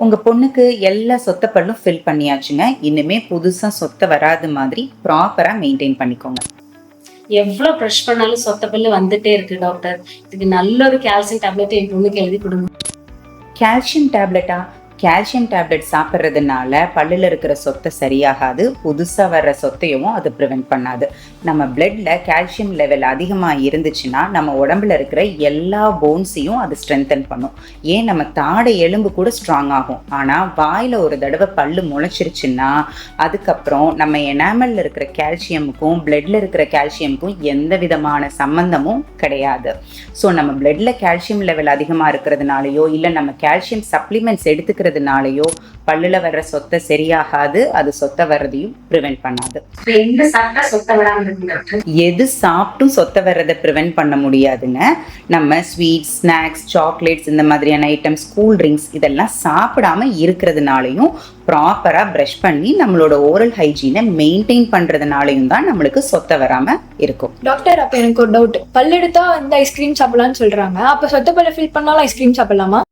உங்க பொண்ணுக்கு எல்லா சொத்த பல்லும் ஃபில் பண்ணியாச்சுங்க. இனிமே புதுசா சொத்த வராத மாதிரி ப்ராப்பரா மெயின்டைன் பண்ணிக்கோங்க. எவ்வளவு ப்ரஷ் பண்ணாலும் சொத்த பல்லு வந்துட்டே இருக்கு டாக்டர். இதுக்கு நல்ல ஒரு கால்சியம் டேப்லெட் என் பொண்ணுக்கு எழுதி கொடுங்க. கால்சியம் டேப்லெட்டா? கால்சியம் டேப்லெட் சாப்பிட்றதுனால பல்லில் இருக்கிற சொத்தை சரியாகாது, புதுசாக வர்ற சொத்தையும் அது ப்ரிவெண்ட் பண்ணாது. நம்ம பிளட்ல கால்சியம் லெவல் அதிகமாக இருந்துச்சுன்னா நம்ம உடம்புல இருக்கிற எல்லா போன்ஸையும் அது ஸ்ட்ரென்தன் பண்ணும். ஏன் நம்ம தாடை எலும்பு கூட ஸ்ட்ராங் ஆகும். ஆனால் வாயில் ஒரு தடவை பல்லு முளைச்சிருச்சுன்னா அதுக்கப்புறம் நம்ம எனாமலில் இருக்கிற கால்சியமுக்கும் பிளட்ல இருக்கிற கால்சியமுக்கும் எந்த விதமான சம்பந்தமும் கிடையாது. ஸோ நம்ம பிளட்ல கால்சியம் லெவல் அதிகமாக இருக்கிறதுனாலையோ இல்லை நம்ம கால்சியம் சப்ளிமெண்ட்ஸ் எடுத்துக்கிறதுனாலையோ பல்லுல வர்ற சொத்தை சரியாகாது, அது சொத்தை வர்றதையும் ப்ரிவென்ட் பண்ணாது. எது சாப்பிட்டும் சொத்தை வர்றதை ப்ரிவென்ட் பண்ண முடியாதுங்க. நம்ம ஸ்வீட்ஸ், ஸ்நாக்ஸ், சாக்லேட்ஸ் இந்த மாதிரியான ஐட்டம்ஸ், கூல் ட்ரிங்க்ஸ் இதெல்லாம் சாப்பிடாம இருக்கிறதுனாலையும் ப்ராப்பராக ப்ரஷ் பண்ணி நம்மளோட ஓரல் ஹைஜீனை மெயின்டைன் பண்ணுறதுனாலையும் தான் நம்மளுக்கு சொத்தை வராமல் இருக்கும். டாக்டர், அப்போ எனக்கு ஒரு டவுட். பல்லெடுத்தா இந்த ஐஸ்கிரீம் சாப்பிடலாம்னு சொல்கிறாங்க, அப்போ சொத்தை பல்ல ஃபில் பண்ணாலும் ஐஸ்கிரீம் சாப்பிடலாமா?